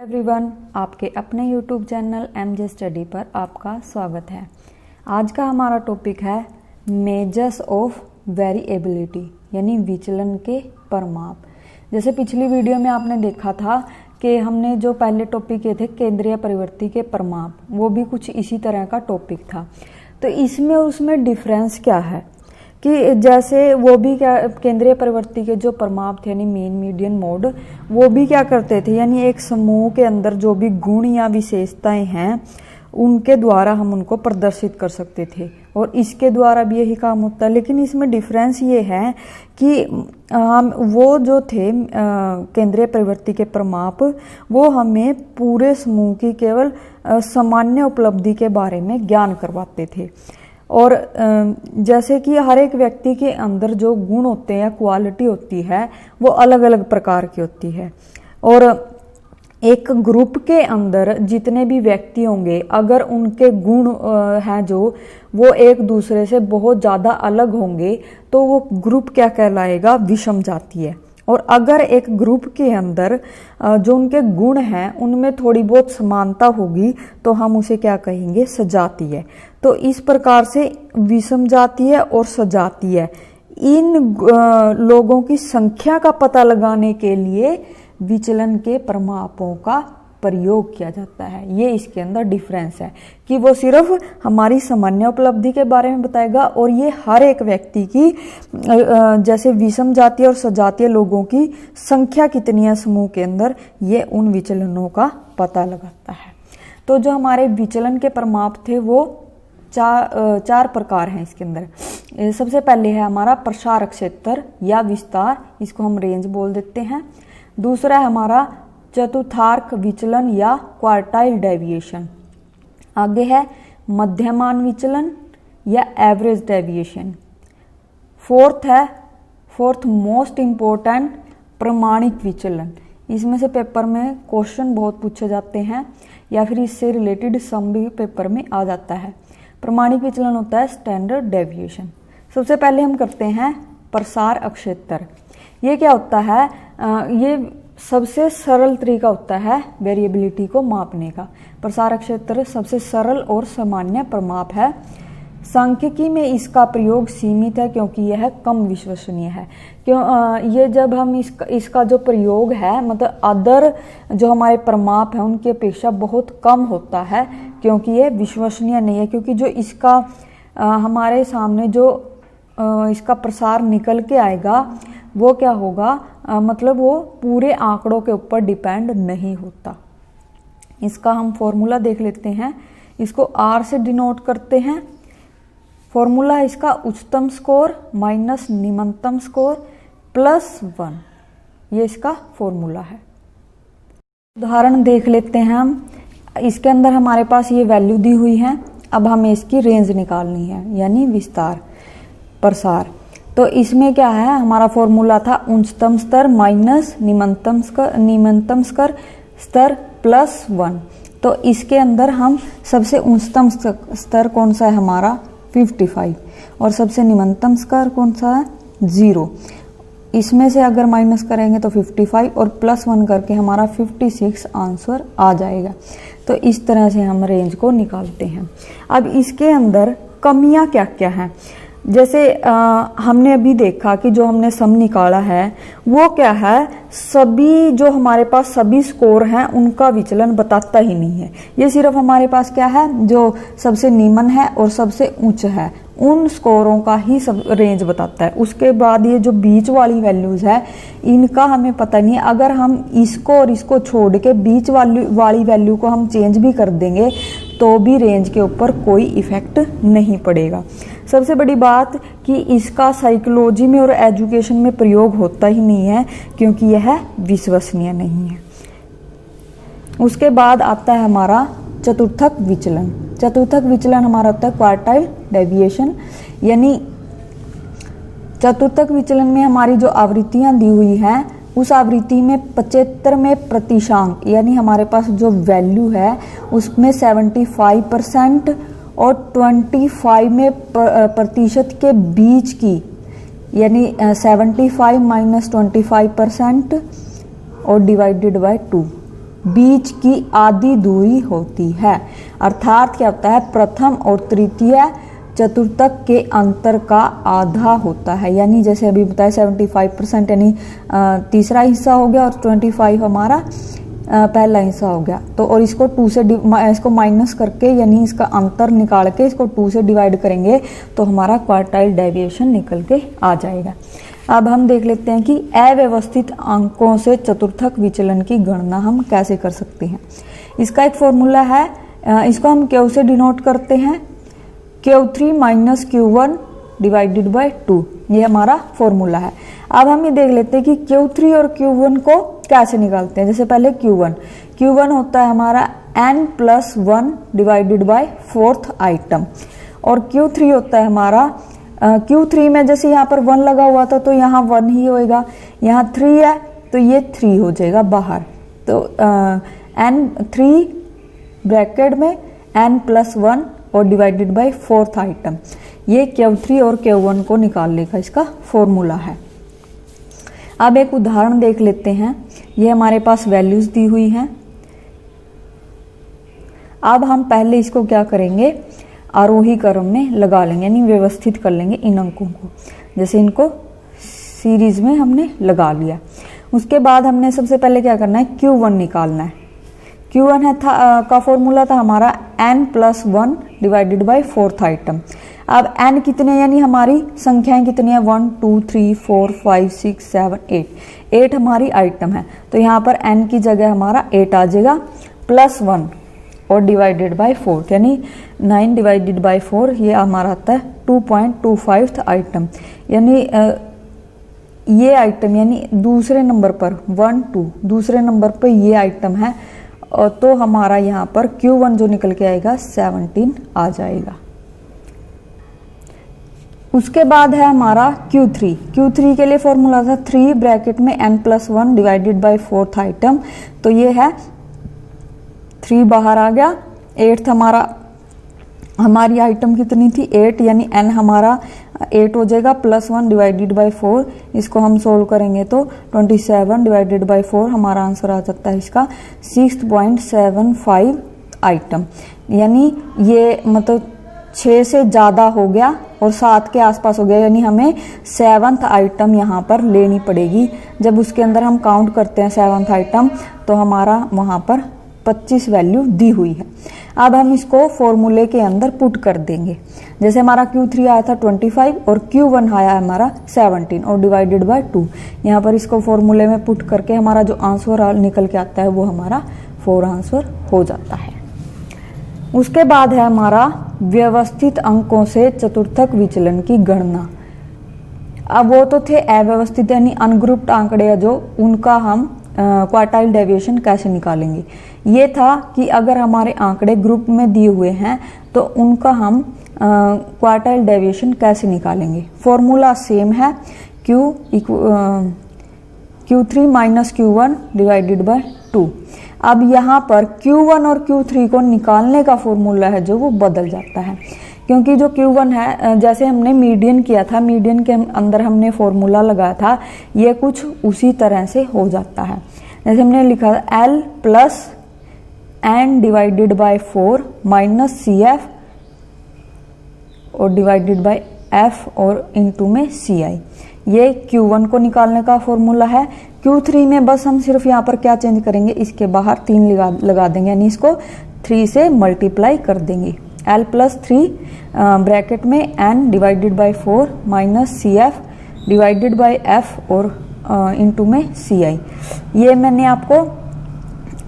Everyone, आपके अपने YouTube channel MJ study पर आपका स्वागत है। आज का हमारा टॉपिक है मेजर्स ऑफ वेरिएबिलिटी यानी विचलन के परमाप। जैसे पिछली वीडियो में आपने देखा था कि हमने जो पहले टॉपिक किए थे केंद्रीय परिवर्ती के परमाप, वो भी कुछ इसी तरह का टॉपिक था। तो इसमें और उसमें डिफरेंस क्या है कि जैसे वो भी क्या केंद्रीय परिवर्ती के जो परमाप थे यानी मीन मीडियन मोड, वो भी क्या करते थे यानी एक समूह के अंदर जो भी गुण या विशेषताएं हैं उनके द्वारा हम उनको प्रदर्शित कर सकते थे और इसके द्वारा भी यही काम होता है। लेकिन इसमें डिफरेंस ये है कि हम वो जो थे केंद्रीय परिवर्ती के परमाप, वो हमें पूरे समूह की केवल सामान्य उपलब्धि के बारे में ज्ञान करवाते थे। और जैसे कि हर एक व्यक्ति के अंदर जो गुण होते हैं, क्वालिटी होती है, वो अलग अलग प्रकार की होती है। और एक ग्रुप के अंदर जितने भी व्यक्ति होंगे, अगर उनके गुण हैं जो वो एक दूसरे से बहुत ज़्यादा अलग होंगे तो वो ग्रुप क्या कहलाएगा, विषम जाति है। और अगर एक ग्रुप के अंदर जो उनके गुण हैं उनमें थोड़ी बहुत समानता होगी तो हम उसे क्या कहेंगे, सजातीय। तो इस प्रकार से विषम जातीय और सजातीय इन लोगों की संख्या का पता लगाने के लिए विचलन के परमापों का प्रयोग किया जाता है। ये इसके अंदर डिफरेंस है कि वो सिर्फ हमारी सामान्य उपलब्धि के बारे में बताएगा और ये हर एक व्यक्ति की जैसे विषम जातीय और सजातीय लोगों की संख्या कितनी है समूह के अंदर, ये उन विचलनों का पता लगाता है। तो जो हमारे विचलन के परमाप थे वो चार प्रकार हैं इसके अंदर। सबसे पहले है हमारा प्रसार क्षेत्र या विस्तार, इसको हम रेंज बोल देते हैं। दूसरा है हमारा चतुर्थार्क विचलन या क्वार्टाइल डेविएशन। आगे है मध्यमान विचलन या average deviation. Fourth most important प्रमाणिक विचलन। इसमें से पेपर में क्वेश्चन बहुत पूछे जाते हैं या फिर इससे रिलेटेड सम भी पेपर में आ जाता है। प्रमाणिक विचलन होता है स्टैंडर्ड डेविएशन। सबसे पहले हम करते हैं प्रसार क्षेत्र। ये क्या होता है, ये सबसे सरल तरीका होता है वेरिएबिलिटी को मापने का। प्रसार क्षेत्र सबसे सरल और सामान्य परमाप है। सांख्यिकी में इसका प्रयोग सीमित है क्योंकि यह कम विश्वसनीय है। ये जब हम इसका जो प्रयोग है मतलब अदर जो हमारे परमाप है उनकी अपेक्षा बहुत कम होता है क्योंकि ये विश्वसनीय नहीं है। क्योंकि जो इसका हमारे सामने जो इसका प्रसार निकल के आएगा वो क्या होगा, मतलब वो पूरे आंकड़ों के ऊपर डिपेंड नहीं होता। इसका हम फॉर्मूला देख लेते हैं। इसको R से डिनोट करते हैं। फॉर्मूला है इसका उच्चतम स्कोर माइनस निम्नतम स्कोर +1। ये इसका फॉर्मूला है। उदाहरण देख लेते हैं हम। इसके अंदर हमारे पास ये वैल्यू दी हुई है। अब हमें इसकी रेंज निकालनी है यानी विस्तार प्रसार। तो इसमें क्या है, हमारा फॉर्मूला था उच्चतम स्तर माइनस निम्नतम स्तर +1। तो इसके अंदर हम सबसे उच्चतम स्तर कौन सा है हमारा 55 और सबसे निम्नतम स्तर कौन सा है 0। इसमें से अगर माइनस करेंगे तो 55 और +1 करके हमारा 56 आंसर आ जाएगा। तो इस तरह से हम रेंज को निकालते हैं। अब इसके अंदर कमियां क्या क्या हैं, जैसे हमने अभी देखा कि जो हमने सम निकाला है वो क्या है, सभी जो हमारे पास सभी स्कोर हैं उनका विचलन बताता ही नहीं है। ये सिर्फ हमारे पास क्या है, जो सबसे निम्न है और सबसे उच्च है उन स्कोरों का ही सब रेंज बताता है। उसके बाद ये जो बीच वाली वैल्यूज है इनका हमें पता नहीं है। अगर हम इसको और इसको छोड़ के बीच वाली वैल्यू को हम चेंज भी कर देंगे तो भी रेंज के ऊपर कोई इफेक्ट नहीं पड़ेगा। सबसे बड़ी बात कि इसका साइकोलॉजी में और एजुकेशन में प्रयोग होता ही नहीं है क्योंकि यह विश्वसनीय नहीं है। उसके बाद आता है हमारा चतुर्थक विचलन। चतुर्थक विचलन हमारा होता है क्वार्टाइल डेविएशन। यानी चतुर्थक विचलन में हमारी जो आवृत्तियां दी हुई हैं उस आवृत्ति में 75 में प्रतिशांक यानी हमारे पास जो वैल्यू है उसमें 75% और 25 में प्रतिशत के बीच की यानी 75 - 25% और डिवाइडेड बाय 2 बीच की आधी दूरी होती है। अर्थात क्या होता है, प्रथम और तृतीय चतुर्थक के अंतर का आधा होता है। यानी जैसे अभी बताया 75% यानी तीसरा हिस्सा हो गया और 25 हमारा पहला हिस्सा हो गया। तो और इसको 2 से इसको माइनस करके यानी इसका अंतर निकाल के इसको 2 से डिवाइड करेंगे तो हमारा क्वार्टाइल डेविएशन निकल के आ जाएगा। अब हम देख लेते हैं कि अव्यवस्थित अंकों से चतुर्थक विचलन की गणना हम कैसे कर सकते हैं। इसका एक फॉर्मूला है, इसको हम Q से डिनोट करते हैं, Q3 minus Q1 divided by 2, ये हमारा फॉर्मूला है। अब हम ये देख लेते हैं कि Q3 और Q1 को कैसे निकालते हैं। जैसे पहले Q1 होता है हमारा n+1 divided by 4th item, और Q3 होता है हमारा Q3 में जैसे यहाँ पर 1 लगा हुआ था तो यहाँ 1 ही होएगा, यहाँ 3 है तो ये 3 हो जाएगा बाहर। तो n3 ब्रैकेट में n+1 और डिवाइडेड बाय 4th आइटम, ये Q3 और Q1 को निकालने का इसका फॉर्मूला है। अब एक उदाहरण देख लेते हैं। ये हमारे पास वैल्यूज दी हुई हैं। अब हम पहले इसको क्या करेंगे, आरोही क्रम में लगा लेंगे, यानी व्यवस्थित कर लेंगे इन अंकों को। जैसे इनको सीरीज में हमने लगा लिया, उसके बाद हमने सबसे पहले क्या करना है, Q1 निकालना है। Q1 है का फॉर्मूला था हमारा n+1 divided by 4th item. अब n कितने यानी हमारी संख्याएं कितनी है, 1 2 3 4 5 6 7 8 हमारी आइटम है। तो यहाँ पर n की जगह हमारा 8 आ जाएगा, +1 और डिवाइडेड बाय 4 यानी 9 डिवाइडेड बाय 4, ये हमारा आता है 2.25 आइटम। यानी ये आइटम यानी दूसरे नंबर पर 1 2 दूसरे नंबर पर ये आइटम है, और तो हमारा यहाँ पर Q1 जो निकल के आएगा 17 आ जाएगा। उसके बाद है हमारा Q3 के लिए फॉर्मूला था 3 ब्रैकेट में n+1 divided by 4th item, तो ये है 3 बाहर आ गया, 8th हमारी आइटम कितनी थी 8, यानी n हमारा 8 हो जाएगा, +1 डिवाइडेड बाय 4, इसको हम सोल्व करेंगे तो 27 डिवाइडेड बाय 4 हमारा आंसर आ सकता है इसका 6.75 आइटम। यानी ये मतलब 6 से ज़्यादा हो गया और 7 के आसपास हो गया, यानी हमें 7th आइटम यहाँ पर लेनी पड़ेगी। जब उसके अंदर हम काउंट करते हैं 7th आइटम तो हमारा वहाँ पर 25 वैल्यू दी हुई है। अब हम इसको फॉर्मूले के अंदर पुट कर देंगे। जैसे हमारा Q3 आया था 25 और Q1 आया हमारा 17 और डिवाइडेड बाय 2, यहाँ पर इसको फॉर्मूले में पुट करके हमारा जो आंसर निकल के आता है वो हमारा 4 आंसर हो जाता है। उसके बाद है हमारा व्यवस्थित अंकों से चतुर्थक विचलन की गणना। अब वो तो थे अव्यवस्थित यानी अनग्रुप्ड आंकड़े जो, उनका हम क्वार्टाइल डेविएशन कैसे निकालेंगे। ये था कि अगर हमारे आंकड़े ग्रुप में दिए हुए हैं तो उनका हम क्वार्टाइल डेविएशन कैसे निकालेंगे। फॉर्मूला सेम है, Q3 minus Q1 divided by 2। अब यहाँ पर Q1 और Q3 को निकालने का फॉर्मूला है जो वो बदल जाता है, क्योंकि जो Q1 है जैसे हमने मीडियन किया था, मीडियन के अंदर हमने फॉर्मूला लगाया था, ये कुछ उसी तरह से हो जाता है। जैसे हमने लिखा था L plus n divided by 4 minus CF और डिवाइडेड बाय F और इनटू में CI, ये Q1 को निकालने का फॉर्मूला है। Q3 में बस हम सिर्फ यहाँ पर क्या चेंज करेंगे, इसके बाहर 3 लगा देंगे, यानी इसको 3 से मल्टीप्लाई कर देंगे। L प्लस 3 ब्रैकेट में n divided by 4 minus CF divided by F और इनटू में CI। ये मैंने आपको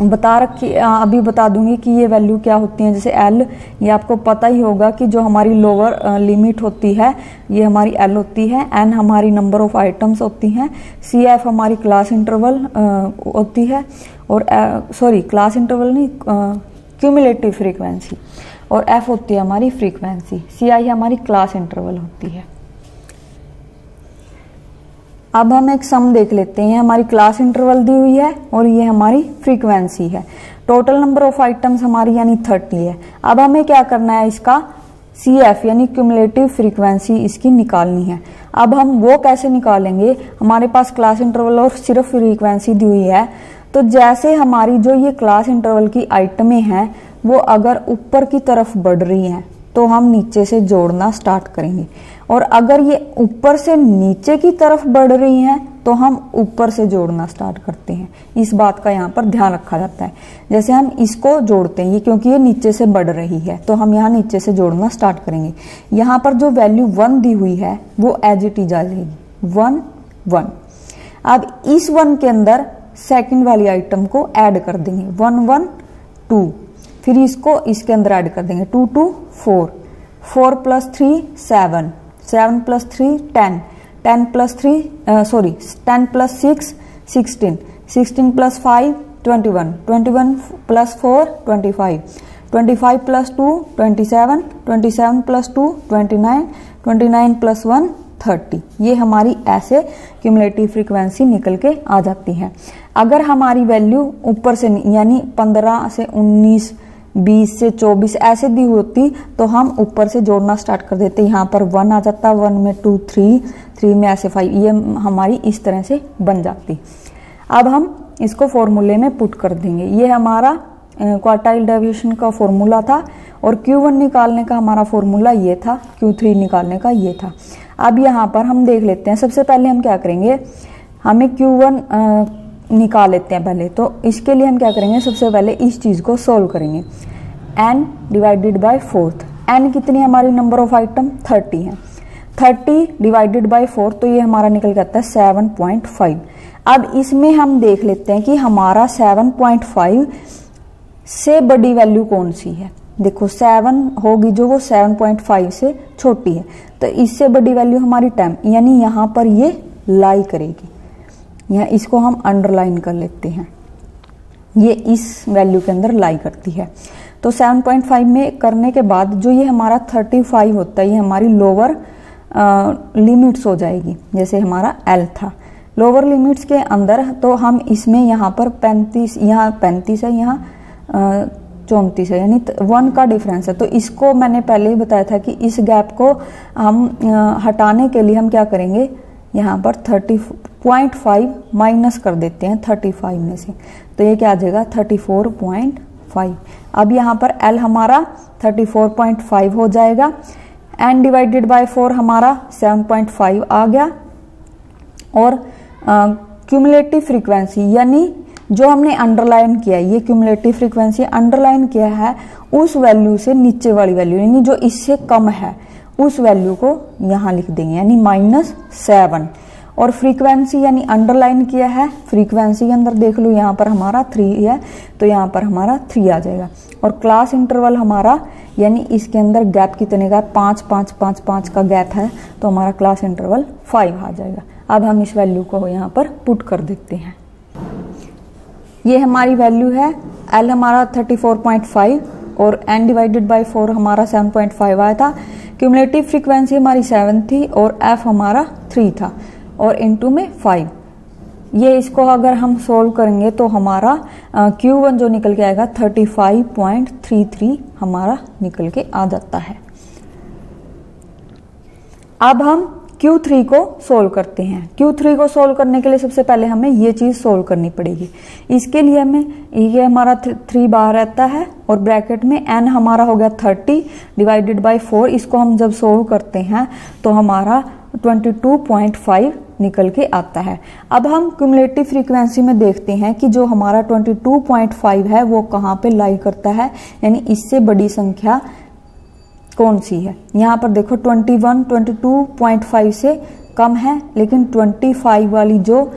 बता रखी, अभी बता दूंगी कि ये वैल्यू क्या होती है। जैसे L, ये आपको पता ही होगा कि जो हमारी लोअर लिमिट होती है ये हमारी L होती है, N हमारी नंबर ऑफ आइटम्स होती हैं, CF हमारी क्लास इंटरवल होती है, और क्लास इंटरवल नहीं, क्यूमुलेटिव फ्रीक्वेंसी, और F होती है हमारी फ्रीक्वेंसी, CI हमारी क्लास इंटरवल होती है। अब हम एक सम देख लेते हैं। हमारी क्लास इंटरवल दी हुई है और ये हमारी फ्रीक्वेंसी है। टोटल नंबर ऑफ आइटम्स हमारी यानी 30 है। अब हमें क्या करना है, इसका CF यानी क्यूमुलेटिव फ्रीक्वेंसी इसकी निकालनी है। अब हम वो कैसे निकालेंगे, हमारे पास क्लास इंटरवल और सिर्फ फ्रीक्वेंसी दी हुई है, तो जैसे हमारी जो ये क्लास इंटरवल की आइटमें हैं वो अगर ऊपर की तरफ बढ़ रही हैं तो हम नीचे से जोड़ना स्टार्ट करेंगे, और अगर ये ऊपर से नीचे की तरफ बढ़ रही हैं तो हम ऊपर से जोड़ना स्टार्ट करते हैं। इस बात का यहाँ पर ध्यान रखा जाता है। जैसे हम इसको जोड़ते हैं, ये क्योंकि ये नीचे से बढ़ रही है तो हम यहाँ नीचे से जोड़ना स्टार्ट करेंगे। यहाँ पर जो वैल्यू 1 दी हुई है वो एज इट इज आ जाएगी 1 1। अब इस 1 के अंदर सेकंड वाली आइटम को ऐड कर देंगे 1 1 2, फिर इसको इसके अंदर ऐड कर देंगे 2 2 4, 4 + 3 7, 7 + 3 10, 10 + 6 16, 16 + 5 21, 21 + 4 25, 25 + 2 27, 27 + 2 29, 29 + 1 30। ये हमारी ऐसे क्यूमुलेटिव फ्रीक्वेंसी निकल के आ जाती है। अगर हमारी वैल्यू ऊपर से यानी 15 से 19 20 से 24 ऐसे दी होती तो हम ऊपर से जोड़ना स्टार्ट कर देते। यहाँ पर 1 आ जाता, 1 में 2 3, 3 में ऐसे 5, ये हमारी इस तरह से बन जाती। अब हम इसको फॉर्मूले में पुट कर देंगे। ये हमारा क्वार्टाइल डेविएशन का फॉर्मूला था और Q1 निकालने का हमारा फॉर्मूला ये था, Q3 निकालने का ये था। अब यहाँ पर हम देख लेते हैं। सबसे पहले हम क्या करेंगे, हमें Q1 निकाल लेते हैं पहले। तो इसके लिए हम क्या करेंगे, सबसे पहले इस चीज़ को सोल्व करेंगे। n / 4, n कितनी है हमारी नंबर ऑफ आइटम 30 है, 30 / 4 तो ये हमारा निकल के आता है 7.5। अब इसमें हम देख लेते हैं कि हमारा 7.5 से बड़ी वैल्यू कौन सी है। देखो 7 होगी जो वो 7.5 से छोटी है, तो इससे बड़ी वैल्यू हमारी 10, यानी यहाँ पर ये लाई करेगी। यहाँ इसको हम अंडरलाइन कर लेते हैं, ये इस वैल्यू के अंदर लाई करती है। तो 7.5 में करने के बाद जो ये हमारा 35 होता है, ये हमारी लोअर लिमिट्स हो जाएगी। जैसे हमारा L था लोअर लिमिट्स के अंदर, तो हम इसमें यहाँ पर 35, यहाँ 35 है, यहाँ 34 है, यानी 1 का डिफरेंस है। तो इसको मैंने पहले ही बताया था कि इस गैप को हम हटाने के लिए हम क्या करेंगे, यहाँ पर 30.5 माइनस कर देते हैं 35 में से, तो ये क्या आ जाएगा 34.5। अब यहाँ पर L हमारा 34.5 हो जाएगा, n / 4 हमारा 7.5 आ गया, और क्यूमुलेटिव फ्रीक्वेंसी यानी जो हमने अंडरलाइन किया है, ये क्यूमुलेटिव फ्रीक्वेंसी अंडरलाइन किया है उस वैल्यू से नीचे वाली वैल्यू यानी जो इससे कम है उस वैल्यू को यहाँ लिख देंगे, यानी -7। और फ्रीक्वेंसी यानी अंडरलाइन किया है, फ्रीक्वेंसी के अंदर देख लो यहाँ पर हमारा 3 है, तो यहाँ पर हमारा 3 आ जाएगा। और क्लास इंटरवल हमारा यानी इसके अंदर गैप कितने का 5 5 5 5 का गैप है, तो हमारा क्लास इंटरवल 5 आ जाएगा। अब हम इस वैल्यू को यहाँ पर पुट कर देते हैं। ये हमारी वैल्यू है, L हमारा 34.5 और n / 4 हमारा 7.5 आया था। क्यूमुलेटिव फ्रीक्वेंसी हमारी 7 थी और f हमारा 3 था और इनटू में 5। ये इसको अगर हम सोल्व करेंगे तो हमारा Q1 जो निकल के आएगा 35.33 हमारा निकल के आ जाता है। अब हम Q3 को सोल्व करते हैं। Q3 को सोल्व करने के लिए सबसे पहले हमें ये चीज़ सोल्व करनी पड़ेगी। इसके लिए हमें ये हमारा 3 बाहर रहता है और ब्रैकेट में n हमारा हो गया 30 / 4। इसको हम जब सोल्व करते हैं तो हमारा 22.5 निकल के आता है। अब हम क्यूमुलेटिव फ्रीक्वेंसी में देखते हैं कि जो हमारा 22.5 है वो कहाँ पे लाई करता है, यानी इससे बड़ी संख्या कौन सी है। यहाँ पर देखो 21 22.5 से कम है, लेकिन 25 वाली जो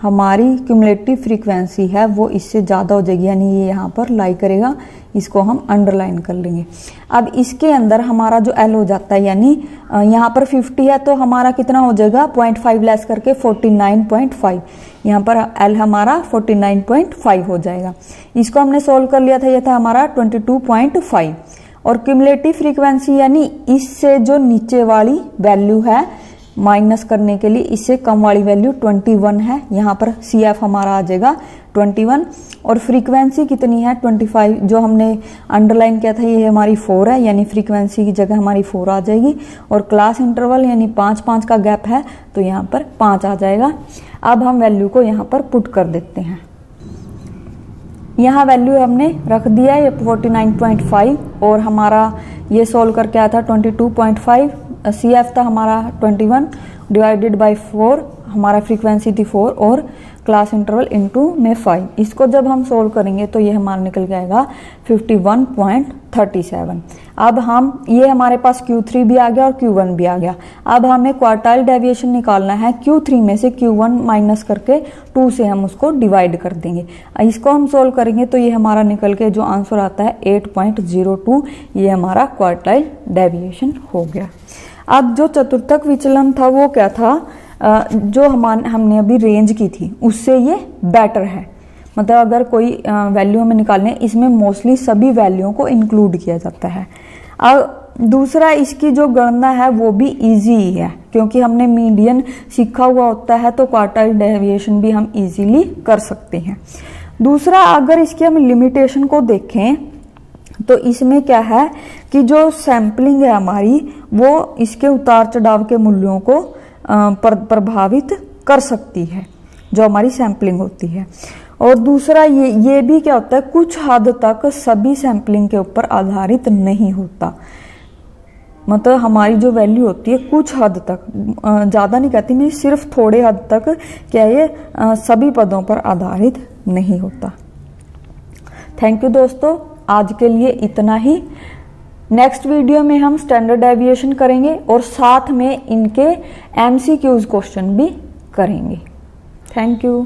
हमारी क्यूमुलेटिव फ्रीक्वेंसी है वो इससे ज़्यादा हो जाएगी, यानी ये यहाँ पर लाई करेगा। इसको हम अंडरलाइन कर लेंगे। अब इसके अंदर हमारा जो L हो जाता है, यानी यहाँ पर 50 है तो हमारा कितना हो जाएगा 0.5 लेस करके 49.5। यहाँ पर L हमारा 49.5 हो जाएगा। इसको हमने सोल्व कर लिया था, ये था हमारा 22.5। और क्यूमुलेटिव फ्रीक्वेंसी यानी इससे जो नीचे वाली वैल्यू है माइनस करने के लिए इससे कम वाली वैल्यू 21 है। यहाँ पर CF हमारा आ जाएगा 21 और फ्रीक्वेंसी कितनी है 25, जो हमने अंडरलाइन किया था ये हमारी 4 है, यानी फ्रीक्वेंसी की जगह हमारी 4 आ जाएगी। और क्लास इंटरवल यानी 5 5 का गैप है तो यहाँ पर 5 आ जाएगा। अब हम वैल्यू को यहाँ पर पुट कर देते हैं। यहाँ वैल्यू हमने रख दिया है 49.5 और हमारा ये सोल्व करके आया था 22.5। CF था हमारा 21 डिवाइडेड बाय 4, हमारा फ्रीक्वेंसी थी 4 और क्लास इंटरवल इनटू में 5। इसको जब हम सोल्व करेंगे तो ये हमारा निकल जाएगा 51.37। अब हम ये हमारे पास Q3 भी आ गया और Q1 भी आ गया। अब हमें क्वार्टाइल डेविएशन निकालना है। Q3 में से Q1 माइनस करके 2 से हम उसको डिवाइड कर देंगे। इसको हम सोल्व करेंगे तो ये हमारा निकल के जो आंसर आता है 8.02, ये हमारा क्वार्टाइल डेविएशन हो गया। अब जो चतुर्थक विचलन था वो क्या था, जो हमने अभी रेंज की थी उससे ये बेटर है। मतलब अगर कोई वैल्यू हमें निकालने, इसमें मोस्टली सभी वैल्यूओं को इंक्लूड किया जाता है। अब दूसरा, इसकी जो गणना है वो भी इजी ही है, क्योंकि हमने मीडियन सीखा हुआ होता है तो क्वार्टाइल डेविएशन भी हम इजीली कर सकते हैं। दूसरा, अगर इसकी हम लिमिटेशन को देखें तो इसमें क्या है कि जो सैम्पलिंग है हमारी वो इसके उतार चढ़ाव के मूल्यों को प्रभावित कर सकती है, जो हमारी सैम्पलिंग होती है। और दूसरा ये भी क्या होता है, कुछ हद तक सभी सैम्पलिंग के ऊपर आधारित नहीं होता। मतलब हमारी जो वैल्यू होती है कुछ हद तक, ज़्यादा नहीं कहती मैं, सिर्फ थोड़े हद तक क्या ये सभी पदों पर आधारित नहीं होता। थैंक यू दोस्तों, आज के लिए इतना ही। नेक्स्ट वीडियो में हम स्टैंडर्ड डेविएशन करेंगे और साथ में इनके MCQs क्वेश्चन भी करेंगे। Thank you.